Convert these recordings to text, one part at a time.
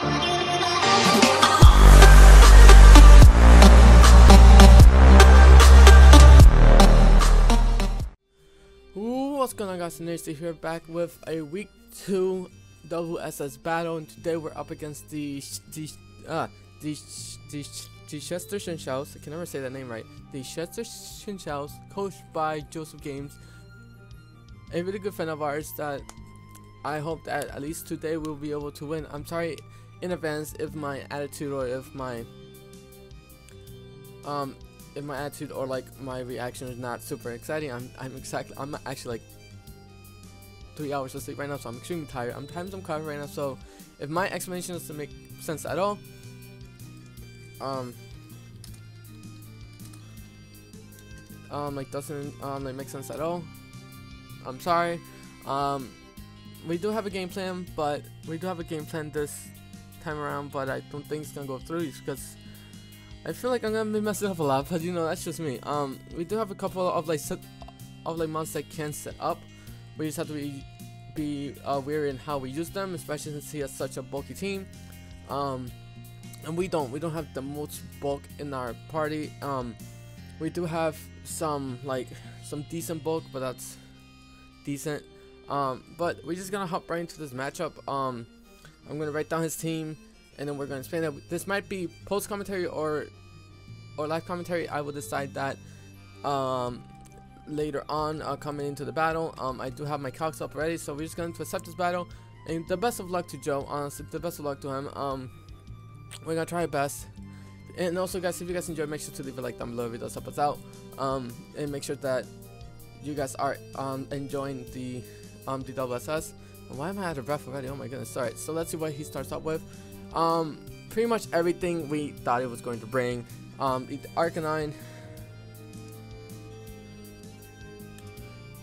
What's going on, guys? Nintendo here, back with a week 2 WSS battle, and today we're up against the Chester Chinchous. I can never say that name right. The Chester Chinchous, coached by Joseph Games, a really good friend of ours that I hope that at least today we'll be able to win. I'm sorry in advance if my attitude or if my attitude or like my reaction is not super exciting. I'm actually like 3 hours of sleep right now, so I'm extremely tired. I'm having some coffee right now, so if my explanation doesn't make sense at all, doesn't make sense at all, I'm sorry. We do have a game plan, this time around, but I don't think it's gonna go through because I feel like I'm gonna be messing up a lot, but you know, that's just me. We do have a couple of mounts that can set up. We just have to be wary in how we use them, especially since he has such a bulky team. And we don't have the most bulk in our party. We do have some decent bulk, but that's decent. But we're just gonna hop right into this matchup. I'm gonna write down his team, and then we're gonna explain that. This might be post commentary or live commentary. I will decide that later on, coming into the battle. I do have my calcs up already, so we're just going to accept this battle. And the best of luck to Joe. Honestly, the best of luck to him. We're gonna try our best. And also, guys, if you guys enjoyed, make sure to leave a like down below if it does help us out. And make sure that you guys are enjoying the WSS. Why am I out of breath already? Oh my goodness. Alright, so let's see what he starts up with. Pretty much everything we thought it was going to bring. The Arcanine,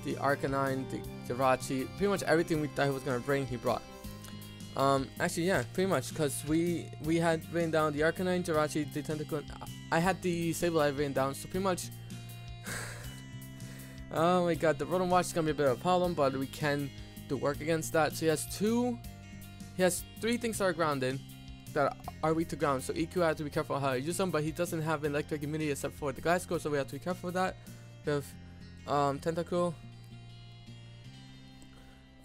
the Giratina, pretty much everything we thought he was going to bring, he brought. Actually, yeah, pretty much, because we had written down the Arcanine, Giratina, the Tentacle. I had the Sableye written down, so pretty much. Oh my god, the Rhode is going to be a bit of a problem, but we can do work against that. So he has 3 things that are grounded, that are weak to ground, so EQ has to be careful how you use them, but he doesn't have electric immunity except for the Gliscor, so we have to be careful with that. We have Tentacle,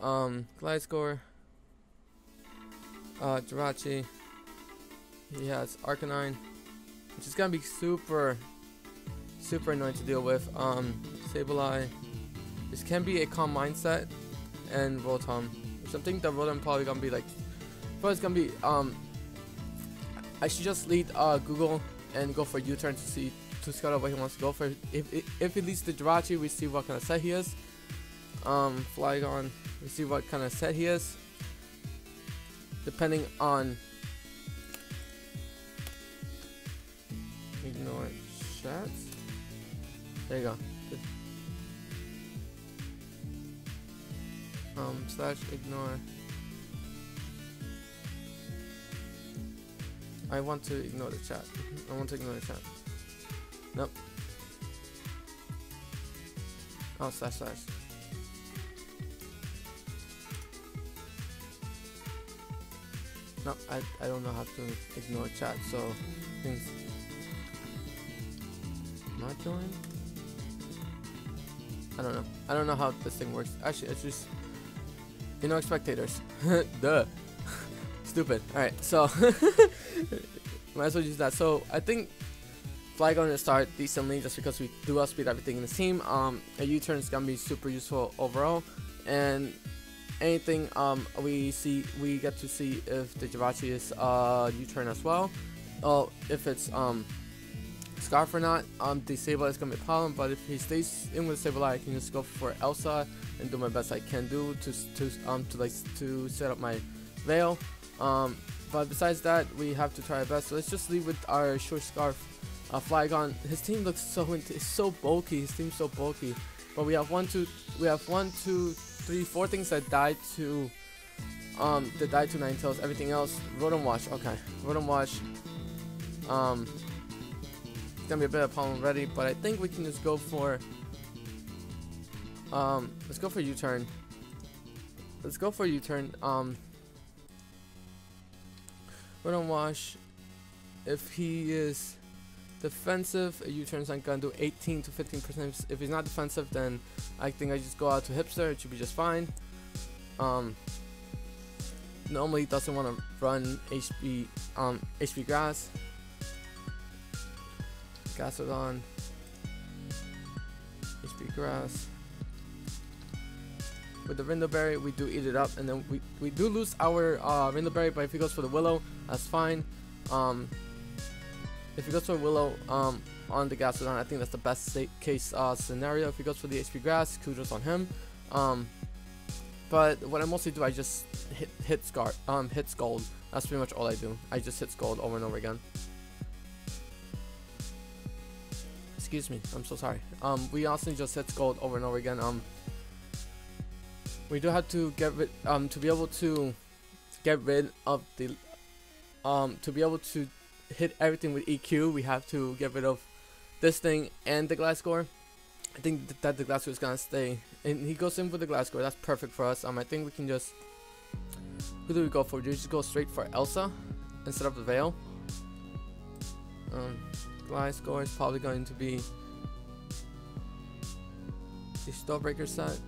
Gliscor, Giratina. He has Arcanine, which is gonna be super annoying to deal with. Sableye. This can be a calm mindset, and Rotom. So I think that Rotom probably gonna be like, first gonna be I should just lead Google and go for U-turn to scout out what he wants to go for. If he leads the Giratina, we see what kind of set he is. Flygon, we see what kind of set he is. Depending on ignore chat. There you go. Slash ignore. I want to ignore the chat. I want to ignore the chat. Nope. Oh, slash. Nope, I don't know how to ignore chat, so things not join. I don't know how this thing works. Actually, it's just ignore spectators. Duh. Stupid. Alright, so might as well use that. So I think Flygon will start decently just because we do outspeed everything in the team. A U-turn is gonna be super useful overall, and anything we get to see if the Giratina is U-turn as well. If it's Scarf or not. The Sableye is gonna be a problem, but if he stays in with Sableye, I can just go for Elsa and do my best I can do to set up my Veil. But besides that, we have to try our best. So let's just leave with our short Scarf. Flygon. His team looks so bulky. His team's so bulky. But we have 1, 2, 3, 4 things that died to Ninetales. Everything else, Rhode. Okay, Rhode. It's gonna be a bit of a problem already, but I think we can just go for let's go for U-turn. Rhode Wash. If he is defensive, a U-turn's not gonna do 18 to 15%. If he's not defensive, then I think I just go out to Hipster. It should be just fine. Normally he doesn't want to run HP grass. Gastrodon, HP grass. With the Rindleberry, we do eat it up, and then we do lose our Rindleberry, but if he goes for the Willow, that's fine. If he goes for Willow on the Gastrodon, I think that's the best case scenario. If he goes for the HP grass, kudos on him. But what I mostly do, I just hit Scald. That's pretty much all I do. I just hit Scald over and over again. Excuse me, I'm so sorry. We also just hit Scald over and over again. We do have to get rid to be able to get rid of the to be able to hit everything with EQ. We have to get rid of this thing and the Gliscor. I think that the Gliscor is gonna stay, and he goes in with the Gliscor. That's perfect for us. I think we can just, who do we go for? Do we just go straight for Elsa instead of the Veil? Gliscor is probably going to be the Stowbreaker set.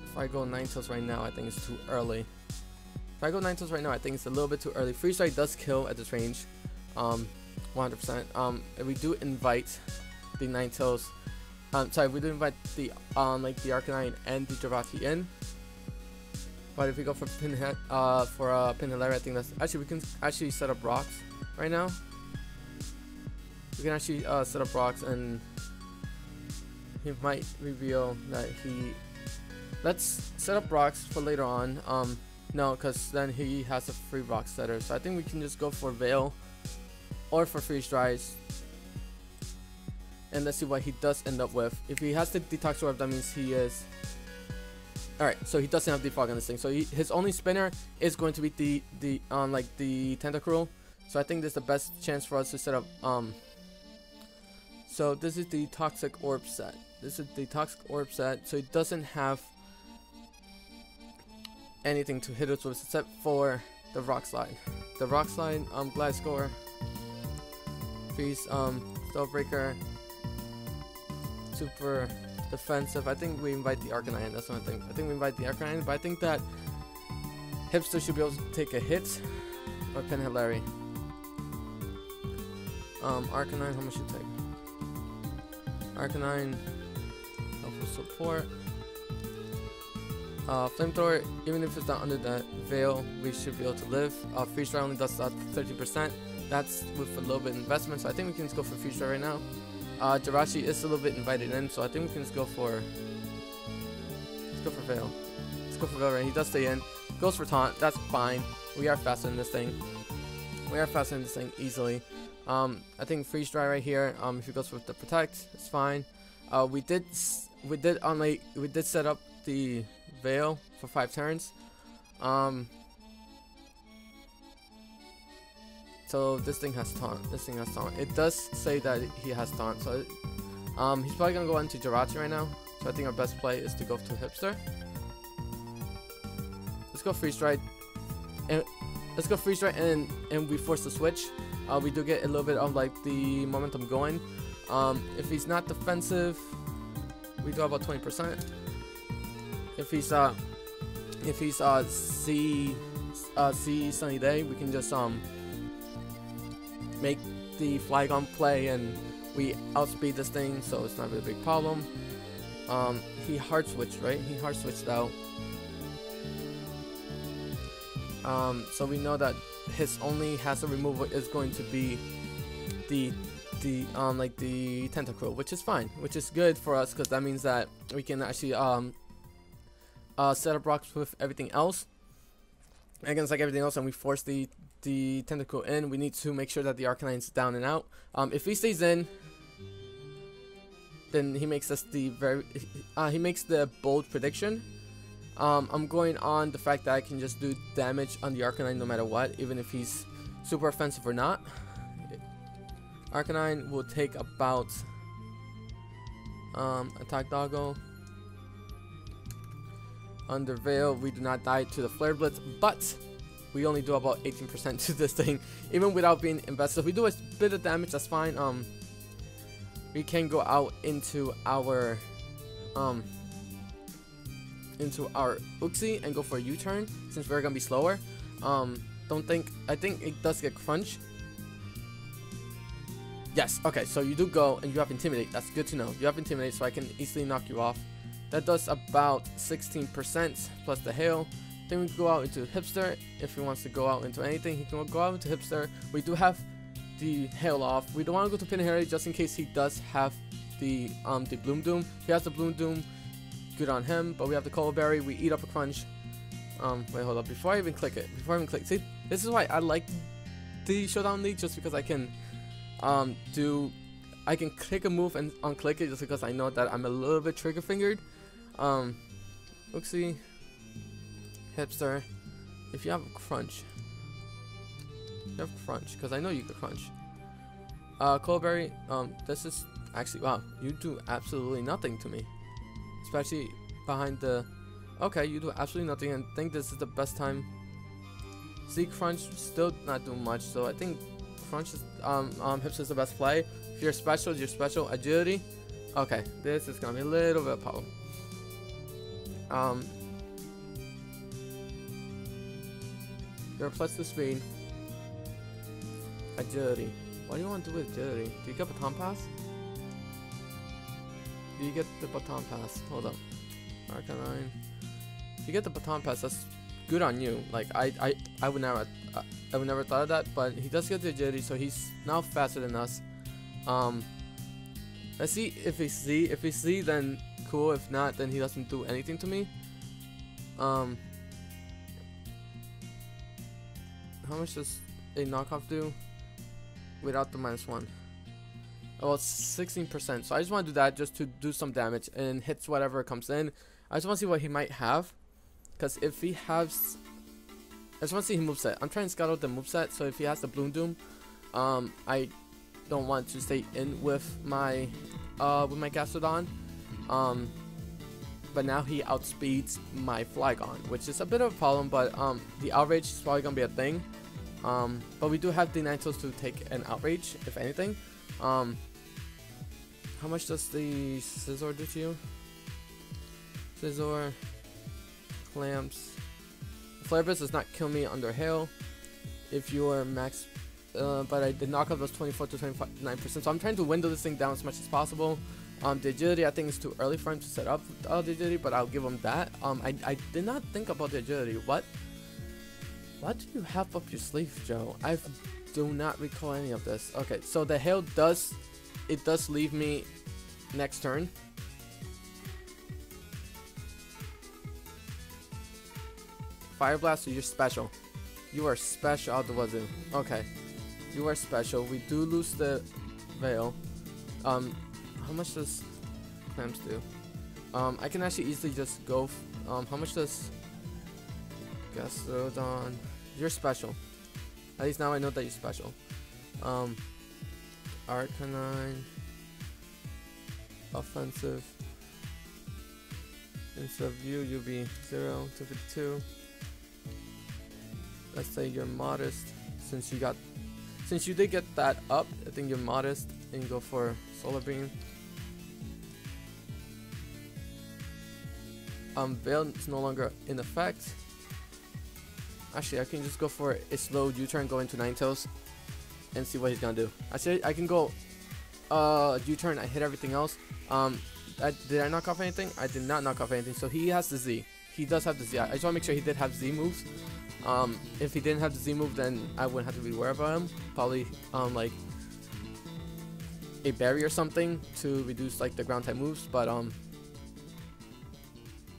If I go Ninetales right now, I think it's too early. If I go Ninetales right now, I think it's a little bit too early. Freeze Dry does kill at this range, 100%. We do invite the Ninetales. Sorry, we do invite the like the Arcanine and the Giratina in. But if we go for Pinhead, Pinhead, I think that's actually, we can actually set up rocks right now. We can actually set up rocks, and he might reveal that he. Let's set up rocks for later on. No, because then he has a free rock setter. So I think we can just go for Veil or for Freeze Dries. And let's see what he does end up with. If he has the Detox Orb, that means he is. Alright, so he doesn't have Defog on this thing. So his only spinner is going to be the Tentacruel. So I think this is the best chance for us to set up. So this is the Toxic Orb set. This is the Toxic Orb set. So it doesn't have anything to hit us with except for the Rock Slide. The Rock Slide, Gliscor, Freeze, Stowbreaker, super defensive. I think we invite the Arcanine. That's what I think. I think we invite the Arcanine, but I think that Hipster should be able to take a hit, or Pinhead Larry. Arcanine, how much should take? Arcanine, helpful support. Flamethrower, even if it's not under that Veil, we should be able to live. Freeze Dry only does 30%. That's with a little bit of investment, so I think we can just go for Freeze Dry right now. Jirachi is a little bit invited in, so I think we can just go for. Let's go for Veil. Let's go for Veil. Right? He does stay in. Goes for Taunt. That's fine. We are faster in this thing. We are faster in this thing easily. I think Freeze Dry right here. If he goes with the Protect, it's fine. We did set up the Veil for 5 turns. So this thing has Taunt. It does say that he has Taunt. So he's probably gonna go into Giratina right now. So I think our best play is to go to Hipster. Let's go Freeze Dry. And let's go Freeze Dry, and we force the switch. We do get a little bit of like the momentum going. If he's not defensive, we do about 20%. If he's C Sunny Day, we can just make the Flygon play, and we outspeed this thing, so it's not really a big problem. He hard switched, right? He hard switched out. So we know that his only hazard removal is going to be the Tentacruel, which is fine, which is good for us, because that means that we can actually set up rocks with everything else against like everything else, and we force the Tentacruel in. We need to make sure that the Arcanine's down and out. If he stays in, then he makes us he makes the bold prediction. I'm going on the fact that I can just do damage on the Arcanine no matter what, even if he's super offensive or not. Arcanine will take about attack doggo. Under Veil, we do not die to the Flare Blitz, but we only do about 18% to this thing, even without being invested. If we do a bit of damage, that's fine. We can go out into our Uxie and go for a U-turn since we're gonna be slower. I think it does get crunch. Yes, okay, so you do go and you have Intimidate. That's good to know. You have Intimidate, so I can easily knock you off. That does about 16% plus the hail. Then we can go out into Hipster. If he wants to go out into anything, he can go out into Hipster. We do have the hail off. We don't want to go to Pinahari just in case he does have the Bloom Doom. If he has the Bloom Doom, good on him. But we have the Cola Berry. We eat up a crunch. Wait, hold up. Before I even click it. See, this is why I like the Showdown League, just because I can I can click a move and unclick it just because I know that I'm a little bit trigger fingered. Uxie, Hipster. If you have a crunch, because I know you can crunch. Coleberry, this is actually, wow, you do absolutely nothing to me, especially behind the. Okay, you do absolutely nothing, and think this is the best time. See, crunch still not doing much, so I think crunch is Hipster is the best play. If you're special, agility. Okay, this is gonna be a little bit of a problem. You're plus 2 speed. Agility. What do you want to do with agility? Do you get baton pass? Do you get the baton pass? Hold up. Arcanine. If you get the baton pass, that's good on you. Like I would never thought of that, but he does get the agility, so he's now faster than us. Let's see if we see. If we see, then cool. If not, then he doesn't do anything to me. How much does a knockoff do without the -1? Oh, it's 16%. So I just want to do that just to do some damage and hits whatever comes in. I just want to see what he might have, because if he has, I just want to see his moveset. I'm trying to scout out the moveset. So if he has the Bloom Doom, I don't want to stay in with my Gastrodon. But now he outspeeds my Flygon, which is a bit of a problem, but the Outrage is probably gonna be a thing. But we do have the Ninetales to take an Outrage, if anything. How much does the Scizor do to you? Scizor, Clamps. Flare Blitz does not kill me under Hail. If you are max, but the knockoff was 24 to 29%, so I'm trying to window this thing down as much as possible. The agility, I think it's too early for him to set up the agility, but I'll give him that. I did not think about the agility. What do you have up your sleeve, Joe? I do not recall any of this. Okay, so the hail does leave me next turn. Fire Blast, so you're special. You are special out the wazoo. Okay, you are special. We do lose the Veil. How much does Clamps do? I can actually easily just go. How much does Gastrodon? You're special. At least now I know that you're special. Arcanine. Offensive. Instead of you, you'll be 0 to 52. Let's say you're modest. Since you did get that up, I think you're modest and you go for Solar Beam. Veil is no longer in effect. Actually, I can just go for a slow U-turn, go into Ninetales, and see what he's gonna do. Actually, I can go U-turn, I hit everything else. Did I knock off anything? I did not knock off anything. So he has the Z. He does have the Z. I just want to make sure he did have Z moves. If he didn't have the Z move, then I wouldn't have to be worried about him. Probably like a berry or something to reduce like the ground type moves. But I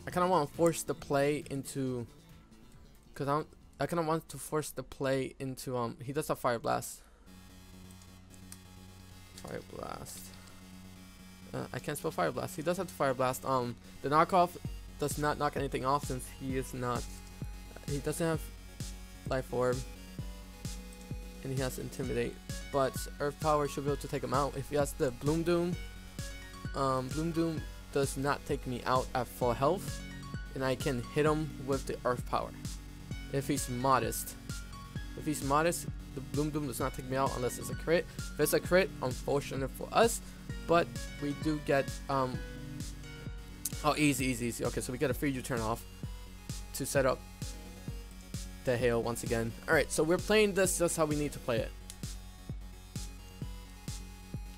kind of want to force the play into, because I kind of want to force the play into he does have Fire Blast. Fire Blast. I can't spell Fire Blast. He does have the Fire Blast. The knockoff does not knock anything off since he doesn't have Life Orb, and he has Intimidate. But Earth Power should be able to take him out. If he has the Bloom Doom, Bloom Doom does not take me out at full health, and I can hit him with the Earth Power if he's modest. he's modest, the Bloom Doom does not take me out unless it's a crit. If it's a crit, unfortunate for us, but we do get oh, easy. Okay, so we get a free U-turn off to set up the hail once again. Alright, so we're playing this just how we need to play it.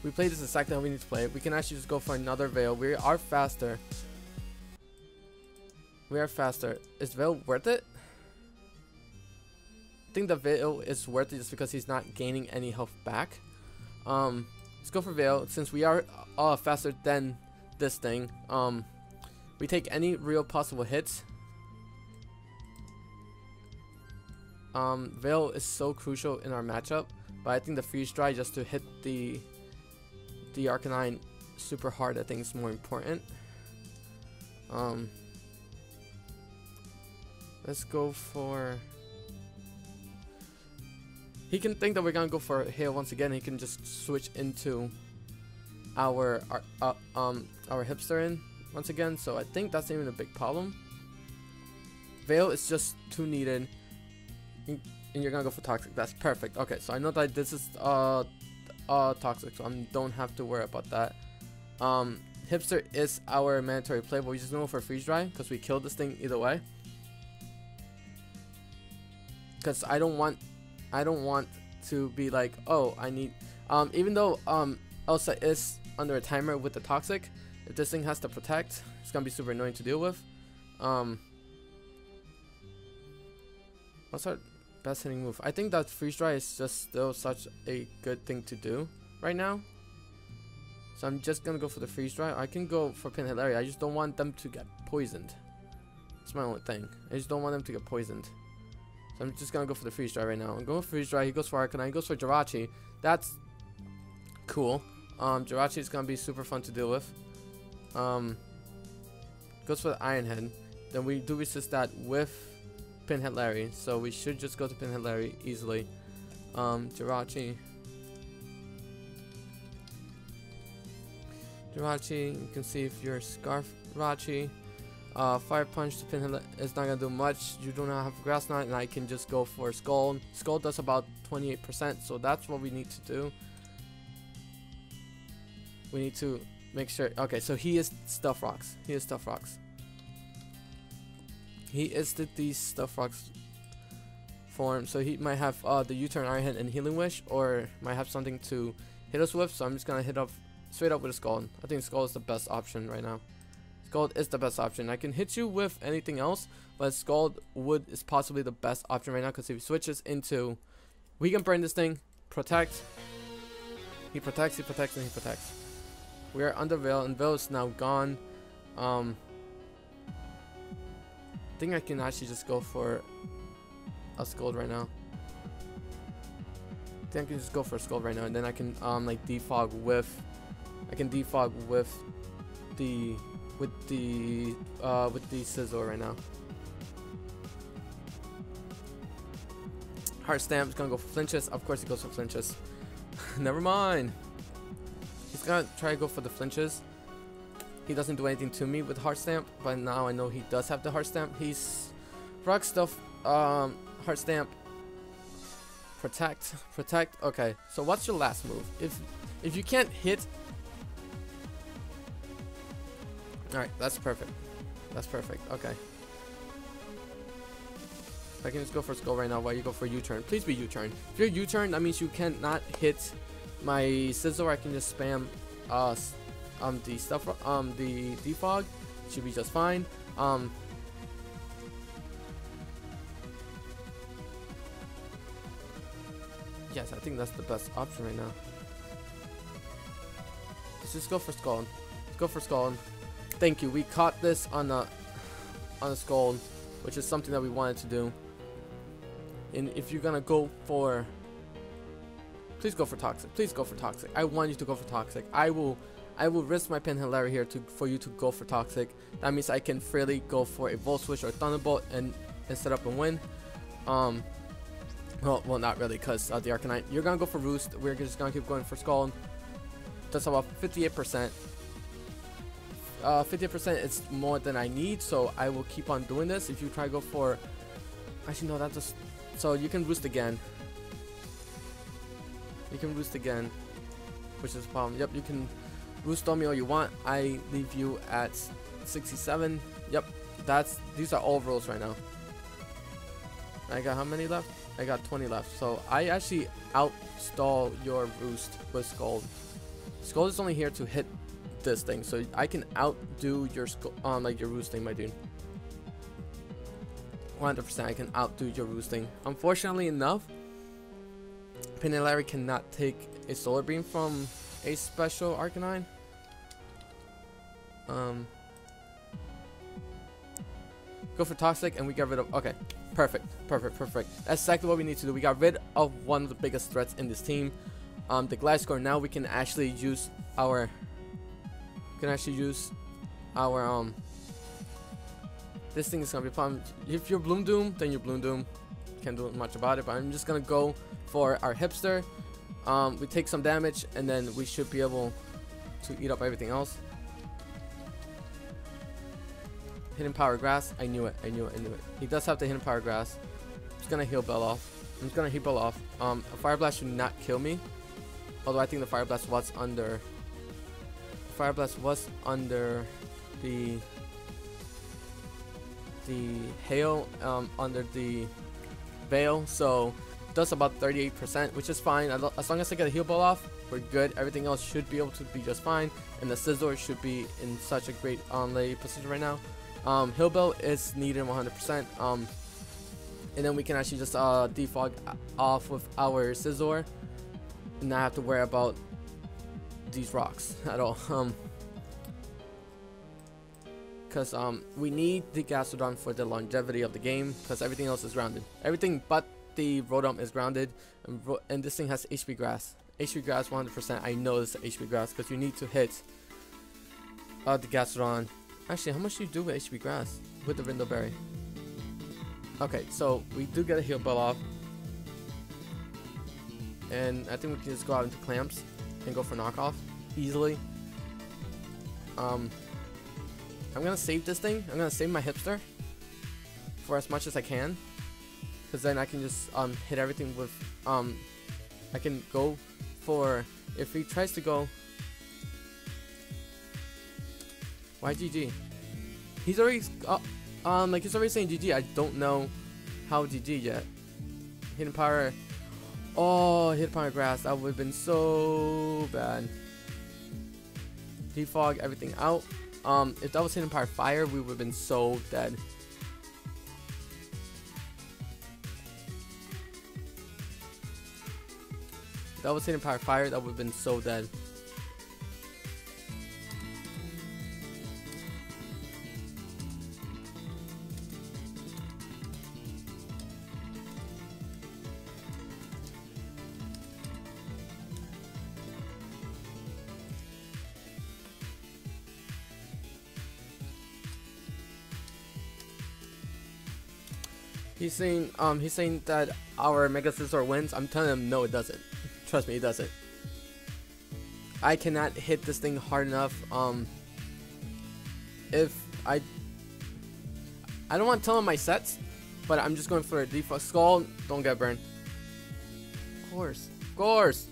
We play this exactly how we need to play it. We can actually just go for another Veil. We are faster. Is Veil worth it? I think the Veil is worth it just because he's not gaining any health back. Let's go for Veil since we are faster than this thing. We take any real possible hits. Veil is so crucial in our matchup, but I think the freeze dry just to hit the Arcanine super hard, I think is more important. Let's go for. He can think that we're gonna go for hail once again. He can just switch into our hipster in once again. So I think that's not even a big problem. Veil is just too needed, and you're gonna go for toxic. That's perfect. Okay, so I know that this is toxic, so I don't have to worry about that. Hipster is our mandatory play, but we just go for freeze dry because we killed this thing either way. Because I don't want to be like, oh, I need even though Elsa is under a timer with the toxic, if this thing has to protect, it's gonna be super annoying to deal with. What's our best hitting move? I think that freeze dry is just still such a good thing to do right now, so I'm just gonna go for the freeze dry. I can go for Pin Hilary. I just don't want them to get poisoned. That's my only thing. I just don't want them to get poisoned. So I'm just gonna go for the freeze dry right now. I'm going for freeze dry. He goes for Arcanine. He goes for Jirachi. That's cool. Jirachi is gonna be super fun to deal with. Goes for the Iron Head. Then we do resist that with Pinhead Larry, so we should just go to Pinhead Larry easily. Jirachi, you can see if you're Scarf Jirachi. Fire Punch to Pinhead is not gonna do much. You do not have a Grass Knot, and I can just go for Scald. Scald does about 28%, so that's what we need to do. We need to make sure. Okay, so he is Stuff Rocks. He is the Stuff Rocks form, so he might have the U-turn, Iron Head, and Healing Wish, or might have something to hit us with. So I'm just gonna hit up straight up with a Scald. I think Scald is the best option right now. Scald is the best option. I can hit you with anything else, but Scald is possibly the best option right now because if he switches into, we can burn this thing, protect. He protects, and he protects. We are under Veil, and Veil is now gone. I think I can actually just go for a Scald right now. I think I can just go for a Scald right now, and then I can like defog with. I can defog with the Sizzle right now. Heart Stamp is gonna go for flinches. Of course he goes for flinches. Never mind. He's gonna try to go for the flinches. He doesn't do anything to me with Heart Stamp, but now I know he does have the Heart Stamp. He's Rock Stuff, Heart Stamp, protect. Okay, so what's your last move? If you can't hit. Alright, that's perfect. Okay. I can just go for Skull right now while you go for U-turn. Please be U-turn. If you're U-turn, that means you cannot hit my Scizor. I can just spam the defog. Should be just fine. Yes, I think that's the best option right now. Let's just go for Skull. Thank you. We caught this on a Skull, which is something that we wanted to do. And if you're gonna go for, please go for Toxic. I want you to go for Toxic. I will risk my Pinhead Larry here for you to go for Toxic. That means I can freely go for a Volt Switch or Thunderbolt and set up and win. Well, not really, because the Arcanine. You're gonna go for Roost. We're just gonna keep going for Skull. That's about 58%. 50% is more than I need, so I will keep on doing this. If you try to go for, actually no, that just, so you can Roost again. You can roost again, which is a problem. Yep, you can roost on me all you want. I leave you at 67. Yep, these are all rolls right now. I got how many left? I got 20 left. So I actually outstall your roost with Scold. Scold is only here to hit this thing, so I can outdo your like your roosting, my dude. 100% I can outdo your roosting. Unfortunately enough, Pin and Larry cannot take a Solar Beam from a special Arcanine. Go for Toxic and we got rid of, okay, perfect. That's exactly what we need to do. We got rid of one of the biggest threats in this team, the Gliscor. Now we can actually use our this thing is gonna be fun. If you're Bloom Doom, then you're Bloom Doom. Can't do much about it, but I'm just gonna go for our Hipster. We take some damage and then we should be able to eat up everything else. Hidden Power Grass. I knew it. He does have the Hidden Power Grass. I'm just gonna heal Bell off. A Fire Blast should not kill me. Although I think the Fire Blast was under. The hail under the veil, so does about 38%, which is fine. As long as I get a heal ball off, we're good. Everything else should be able to be just fine, and the Scizor should be in such a great lay position right now. Heal bell is needed 100%, and then we can actually just defog off with our Scizor and not have to worry about these rocks at all. Because we need the Gastrodon for the longevity of the game, because everything else is grounded. Everything but the Rhode is grounded, and this thing has HP Grass. HP Grass 100%. I know this is HP Grass because you need to hit the Gastrodon. Actually, how much do you do with HP Grass with the Rindo Berry? Okay, so we do get a heal bell off, and I think we can just go out into Clamps and go for knockoff easily. I'm gonna save this thing. I'm gonna save my Hipster for as much as I can, because then I can just hit everything with I can go for, if he tries to go, why GG? He's already like he's already saying GG. I don't know how GG yet. Hidden Power. Oh, Hidden Power Grass. That would have been so bad. Defog everything out. If that was Hidden Power Fire, we would have been so dead. If that was Hidden Power Fire, that would have been so dead. He's saying that our Mega Scizor wins. I'm telling him no, it doesn't. Trust me, it doesn't. I cannot hit this thing hard enough. If I don't want to tell him my sets, but I'm just going for a default. Skull, don't get burned. Of course.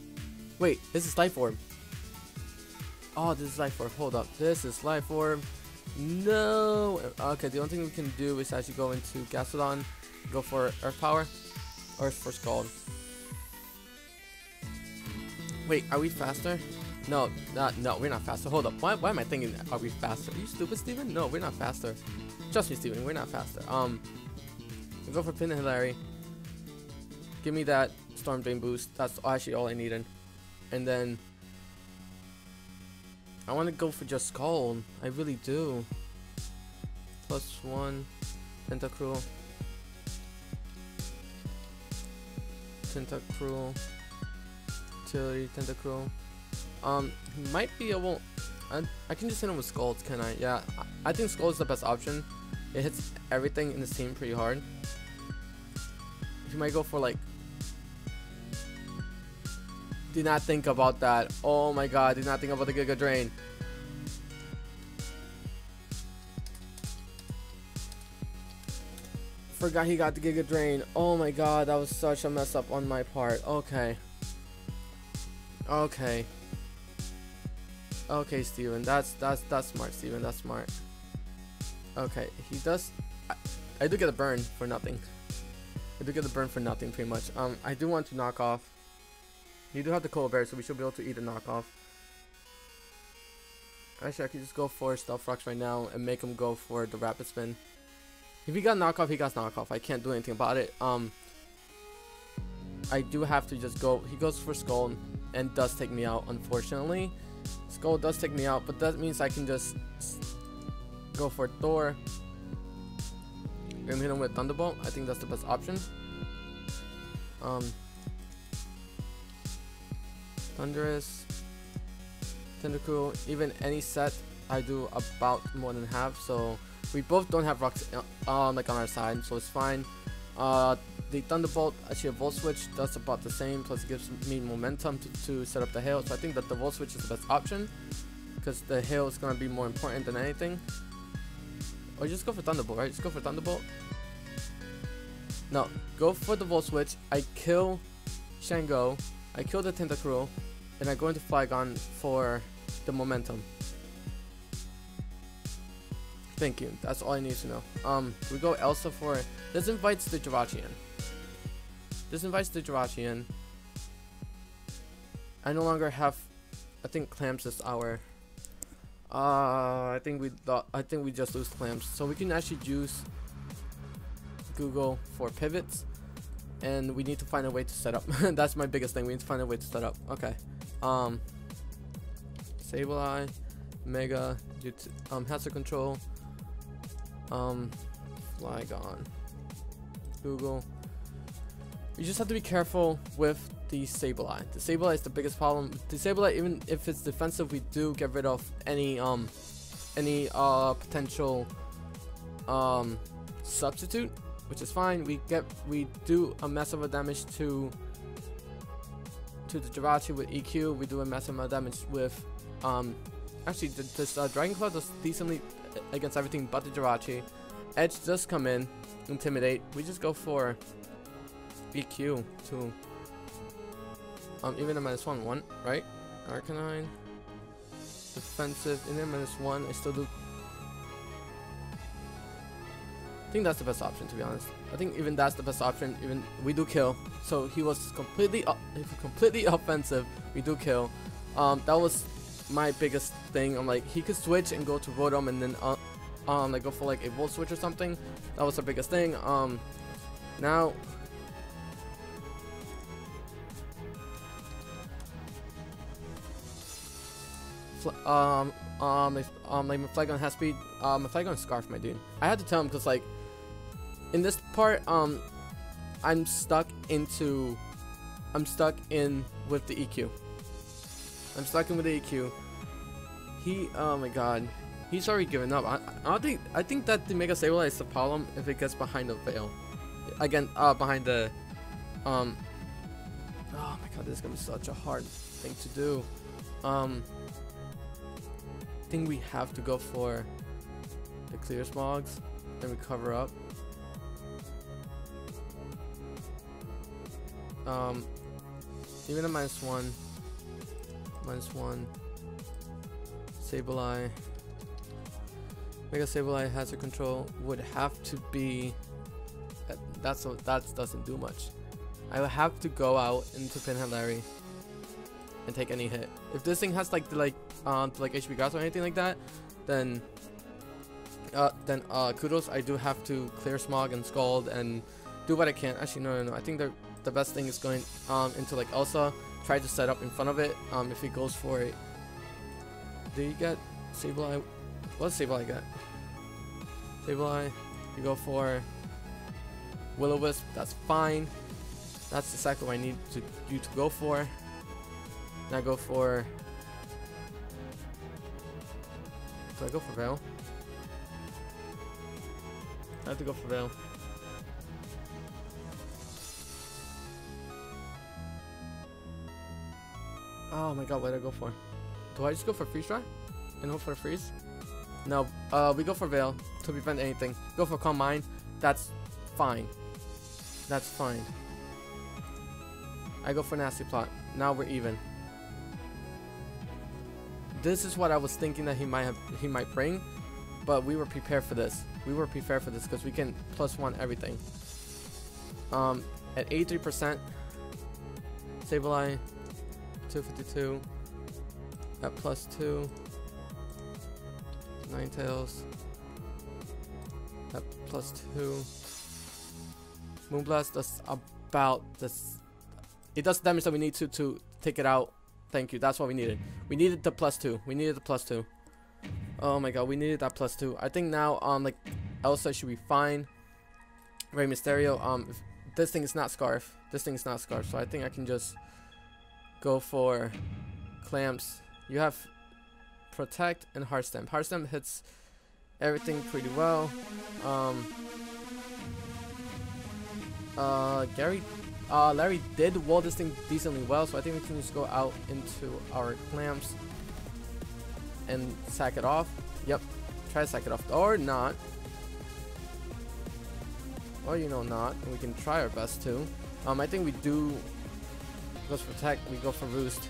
Wait, this is Life Orb. Oh, this is Life Orb. Hold up, this is Life Orb. No. Okay, the only thing we can do is actually go into Gastrodon. Go for Earth Power or for Scald. Wait, are we faster? No, we're not faster. Hold up. Why am I thinking that? Are we faster? Are you stupid, Steven? No, we're not faster. Trust me, Steven, we're not faster. We go for Pin and Larry. Give me that Storm Drain boost. That's actually all I needed. And then I want to go for just Scald. I really do. +1 Tentacruel. Tentacruel. Utility Tentacruel. He might be able. I can just hit him with Scalds, can I? Yeah, I think Scald is the best option. It hits everything in this team pretty hard. He might go for like. Did not think about that. Oh my god, did not think about the Giga Drain. Forgot he got the Giga Drain. Oh my god, that was such a mess up on my part. Okay. Okay. Okay, Steven. That's smart, Steven. That's smart. Okay, he does. I do get a burn for nothing. I do get a burn for nothing, pretty much. I do want to knock off. You do have the Cold Bear, so we should be able to eat a knockoff. Actually, I could just go for Stealth Rocks right now and make him go for the Rapid Spin. If he got knockoff, he got knockoff. I can't do anything about it. I do have to just go. He goes for Skull and does take me out, unfortunately. Skull does take me out, but that means I can just go for Thor. And hit him with Thunderbolt. I think that's the best option. Thunderous, Tentacool, even any set I do about more than half, so we both don't have rocks like on our side, so it's fine. The Thunderbolt, actually a Volt Switch does about the same, plus it gives me momentum to set up the hail, so I think that the Volt Switch is the best option, because the hail is going to be more important than anything. Or just go for Thunderbolt, right? Just go for Thunderbolt. No, go for the Volt Switch. I kill Shango, I kill the Tentacruel, and I go into Flygon for the momentum. Thank you. That's all I need to know. We go Elsa for. This invites the Giratina. This invites the Giratina. I no longer have. I think Clamps is our. I think we just lose Clamps, so we can actually use Google for pivots, and we need to find a way to set up. That's my biggest thing. We need to find a way to set up. Okay. Sableye, Mega, Hazard Control, Flygon, Google. You just have to be careful with the Sableye. The Sableye is the biggest problem. The Sableye, even if it's defensive, we do get rid of any potential substitute, which is fine. We do a massive amount of damage to the Giratina with EQ. We do a massive amount of damage with actually this Dragon Claw does decently against everything but the Giratina. Edge does come in, Intimidate. We just go for EQ to even a -1, right? Arcanine, defensive, and then -1. I still do. I think that's the best option, to be honest. I think even that's the best option. Even we do kill, so he was completely offensive. We do kill. That was my biggest thing. I'm like, he could switch and go to Rotom and then like go for like a Volt Switch or something. That was the biggest thing. Now. Like my Flygon has speed. My Flygon Scarf, my dude. I had to tell him because like in this part, I'm stuck in with the EQ. I'm stuck in with the EQ. Oh my god, he's already given up. I think that the Mega Sableye is the problem if it gets behind the veil. Again, behind the oh my god, this is gonna be such a hard thing to do. I think we have to go for the Clear Smogs and recover up. Even a -1, Sableye, Mega Sableye Hazard Control would have to be. That doesn't do much. I would have to go out into Pinhead and take any hit. If this thing has like HP Grass or anything like that, then kudos. I do have to clear Smog and Scald and do what I can. Actually, no. I think the best thing is going into like Elsa. Try to set up in front of it. If he goes for it, do you get Sableye? What does Sableye get? Sableye, you go for Will-O-Wisp. That's fine. That's exactly what I need you to go for. Now go for. Do I go for Veil? I have to go for Veil. Oh my god, what did I go for? Do I just go for Freeze Dry and hope for a freeze? No, we go for Veil to prevent anything. Go for Calm Mind. That's fine. That's fine. I go for Nasty Plot. Now we're even. this is what I was thinking that he might bring, but we were prepared for this. We were prepared for this because we can +1 everything. At 83%, Sableye 252 at +2, Ninetales at +2. Moonblast does about this. It does the damage that we need to take it out. Thank you. That's what we needed. We needed the +2. We needed the +2. Oh my god, we needed that +2. I think now like Elsa should be fine. Rey Mysterio. If this thing is not Scarf. This thing is not Scarf. So I think I can just go for Clamps. You have Protect and Heart Stamp. Heart Stamp hits everything pretty well. Larry did wall this thing decently well, so I think we can just go out into our Clamps and sack it off. Yep, try to sack it off, or not. Or you know not, and we can try our best to. I think we do go for Protect, we go for Roost.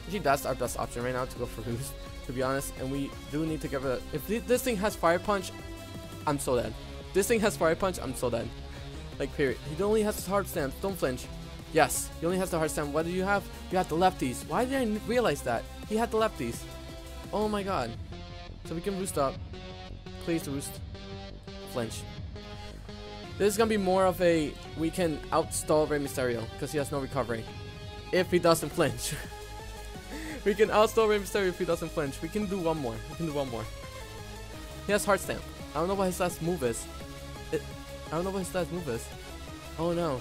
Actually, that's our best option right now, to go for Roost, to be honest. And we do need to give it a, if this thing has Fire Punch, I'm so dead. This thing has Fire Punch, I'm so dead. Like, period. He only has his Heart Stamp, don't flinch. Yes, he only has the Heart Stamp. What do you have? You have the lefties. Why did I realize that? He had the lefties. Oh my god. So we can Roost up. Please Roost. Flinch. This is gonna be more of a, we can outstall Rey Mysterio because he has no recovery. If he doesn't flinch. We can outstall Rey Mysterio if he doesn't flinch. We can do one more. We can do one more. He has Heart Stamp. I don't know what his last move is. I don't know what his last move is. Oh no.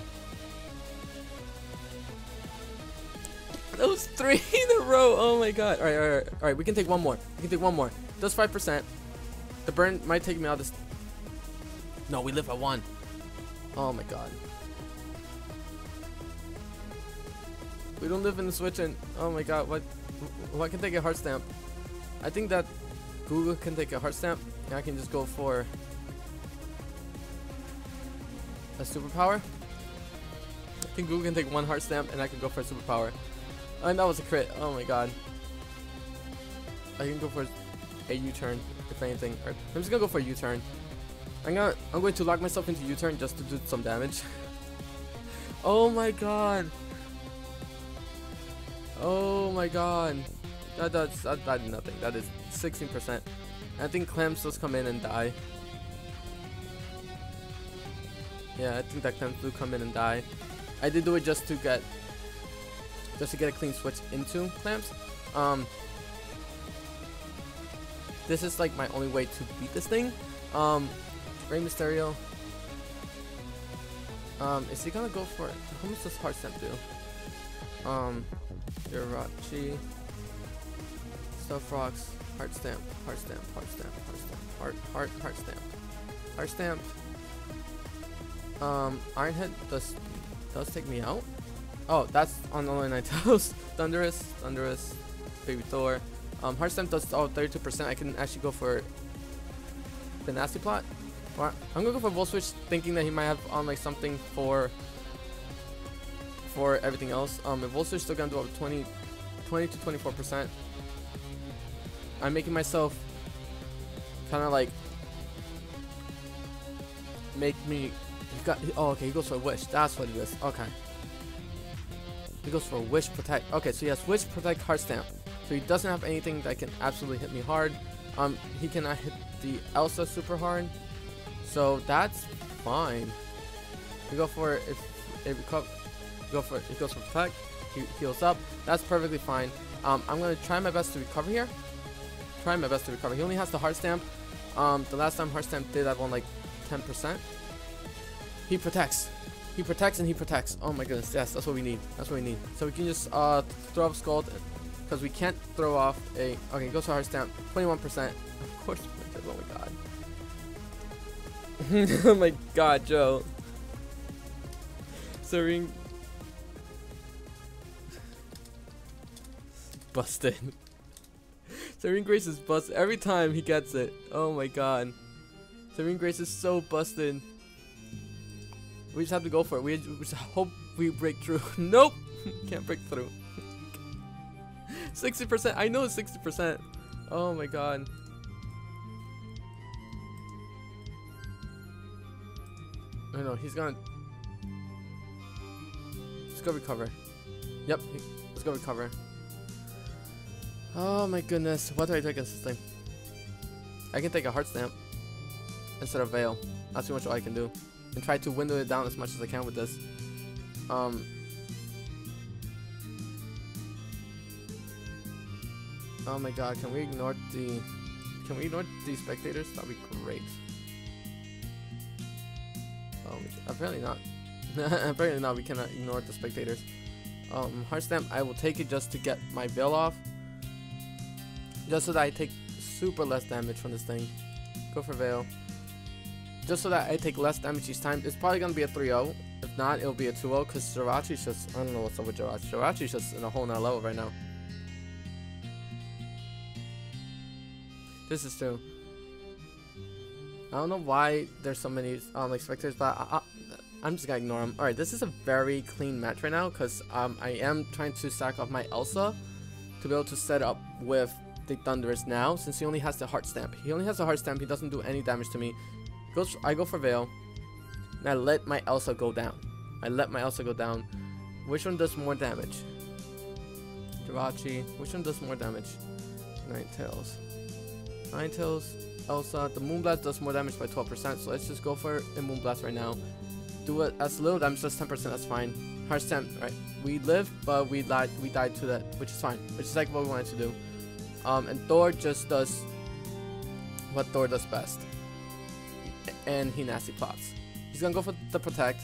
That was 3 in a row. Oh my god. Alright. We can take one more. We can take one more. Does 5%. The burn might take me out of this. No, we live at 1. Oh my god. We don't live in the switch and oh my god, what can take a Heart Stamp? I think that Google can take a Heart Stamp and I can just go for a superpower. I think Google can take 1 Heart Stamp and I can go for a superpower. And that was a crit. Oh my god. I can go for a U-turn if anything. Or I'm just gonna go for a U-turn. I'm going to lock myself into U-turn just to do some damage. Oh my god. Oh my god. That did nothing. That is 16%. I think Clamps does come in and die. Yeah, I think that Clamps do come in and die. I did do it just to get a clean switch into Clamps. This is like my only way to beat this thing. Rey Mysterio. Is he gonna go for it? How much does Heart Stamp do? Giratina. Stuff Rocks. Heart Stamp. Heart Stamp. Heart Stamp. Heart Stamp. Heart Stamp. Heart Stamp. Iron Head does take me out. Oh, that's on only Ninetales. Thunderous, Baby Thor. Heart Stamp does 32%. I can actually go for the Nasty Plot. Or I'm gonna go for Volt Switch, thinking that he might have on like something for everything else. If Volt Switch still gonna do up 20 to 24%. I'm making myself kind of like make me. Oh, okay. He goes for a Wish. That's what it is. Okay. He goes for Wish Protect. Okay, so he has Wish Protect Heart Stamp. So he doesn't have anything that can absolutely hit me hard. He cannot hit the Elsa super hard. So that's fine. We go for it. If we go for it, he goes for Protect. He heals up. That's perfectly fine. I'm gonna try my best to recover here. Try my best to recover. He only has the Heart Stamp. The last time Heart Stamp did, I've won like 10%. He protects. He protects and he protects. Oh my goodness. Yes, that's what we need. That's what we need. So we can just throw off Scald because we can't throw off a. Okay, goes for Heart Stamp. 21%. Of course. Oh my god. Oh my god, Joe. Serene. Busted. Serene Grace is busted every time he gets it. Oh my god. Serene Grace is so busted. We just have to go for it. We just hope we break through. Nope. Can't break through. 60%. I know it's 60%. Oh my god. I know he's gonna recover. Yep, let's go recover. Oh my goodness. What do I take against this thing? I can take a heart stamp instead of veil. That's pretty much all I can do. And try to window it down as much as I can with this. Oh my god, can we ignore the spectators? That'd be great. Oh, apparently not. Apparently not, we cannot ignore the spectators. Heart stamp, I will take it just to get my veil off. Just so that I take super less damage from this thing. Go for veil. Just so that I take less damage each time. It's probably gonna be a 3-0. If not, it'll be a 2-0 because Girachi's just, I don't know what's up with Girachi. Girachi's just in a whole nother level right now. This is true. I don't know why there's so many like spectators, but I'm just gonna ignore them. Alright, this is a very clean match right now because I am trying to stack off my Elsa to be able to set up with the Thunderous now, since he only has the heart stamp. He only has the heart stamp, he doesn't do any damage to me. I go for veil, and I let my Elsa go down. Which one does more damage? Girachi. Which one does more damage? Ninetales, Elsa. The Moonblast does more damage by 12%, so let's just go for a Moonblast right now. Do it as little damage, just 10%, that's fine. Heart stamp, right? We live, but we died to that, which is fine. Which is like what we wanted to do. And Thor just does what Thor does best. And he nasty plots. He's gonna go for the protect.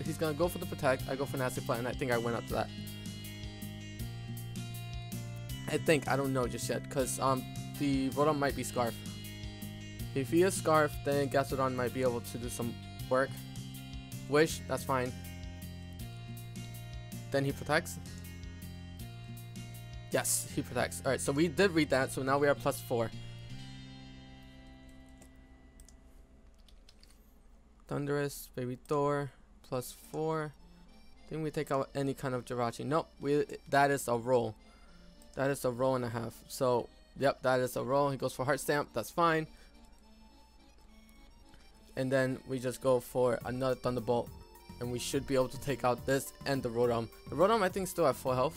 He's gonna go for the protect. I go for nasty plot, and I think I went up to that. I don't know just yet, cause the Rhode might be Scarf. If he is Scarf, then Gastrodon might be able to do some work. Wish, that's fine. Then he protects. Yes, he protects. Alright, so we did read that, so now we are +4. Thunderous, Baby Thor, +4. Think we take out any kind of Girachi. Nope, that is a roll. That is a roll and a half. So, yep, that is a roll. He goes for Heart Stamp, that's fine. And then we just go for another Thunderbolt. And we should be able to take out this and the Rhode. The Rhode I think still at full health.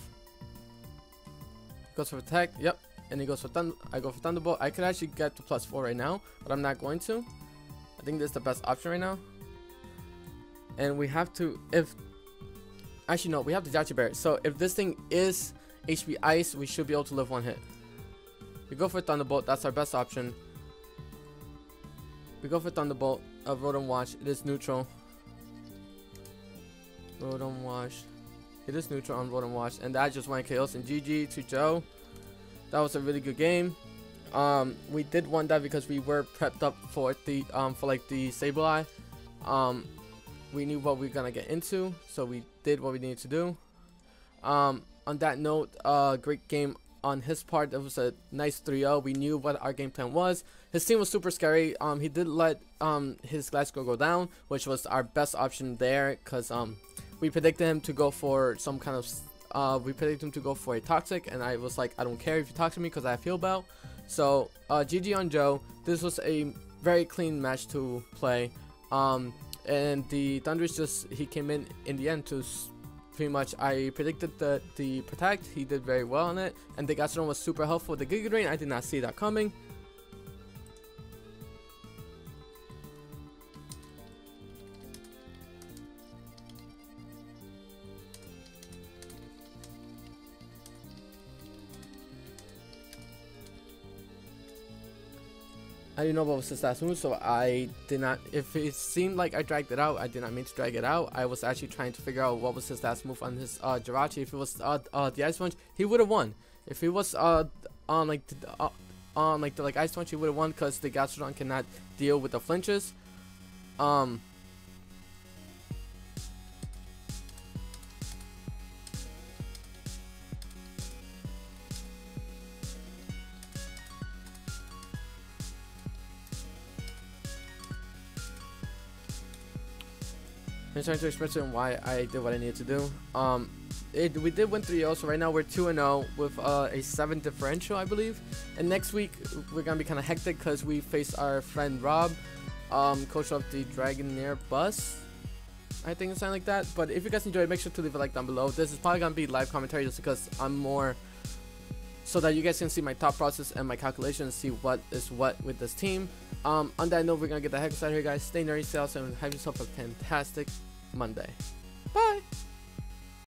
Goes for attack, yep. And he goes for I go for Thunderbolt. I could actually get to +4 right now, but I'm not going to. I think this is the best option right now. And we have to, actually no, we have the Jachi Bear. So if this thing is HP Ice, we should be able to live one hit. We go for Thunderbolt, that's our best option. We go for Thunderbolt, Rhode Wash, it is neutral. Rhode Wash. It is neutral on Rhode Wash, and that just went KOs. And GG to Joe. That was a really good game. We did want that because we were prepped up for the like the Sableye. We knew what we were gonna get into, so we did what we needed to do. On that note, great game on his part. It was a nice 3-0. We knew what our game plan was. His team was super scary. He did let his Glasgow go down, which was our best option there, because we predicted him to go for some kind of we predicted him to go for a toxic, and I was like, I don't care if you talk to me because I have heal bell. So GG on Joe. This was a very clean match to play. And the Thunderous he came in the end to pretty much, I predicted the protect, he did very well on it, and the Gastrodon was super helpful. The Giga Drain, I did not see that coming. I didn't know what was his last move, so I did not, if it seemed like I dragged it out, I did not mean to drag it out. I was actually trying to figure out what was his last move on his Girachi. If it was the Ice Punch, he would have won. If it was on the Ice Punch, he would have won because the Gastrodon cannot deal with the flinches. I'm trying to express it and why I did what I needed to do. We did win 3-0, so right now we're 2-0 with a 7 differential, I believe. And next week we're gonna be kind of hectic because we face our friend Rob, coach of the Dragonair Bus, I think it's something like that. But if you guys enjoyed, make sure to leave a like down below. This is probably gonna be live commentary just because I'm more so that you guys can see my thought process and my calculations, see what is what with this team. On that note, we're gonna get the heck out of here, guys. Stay nerdy, stay awesome, and have yourself a fantastic Monday.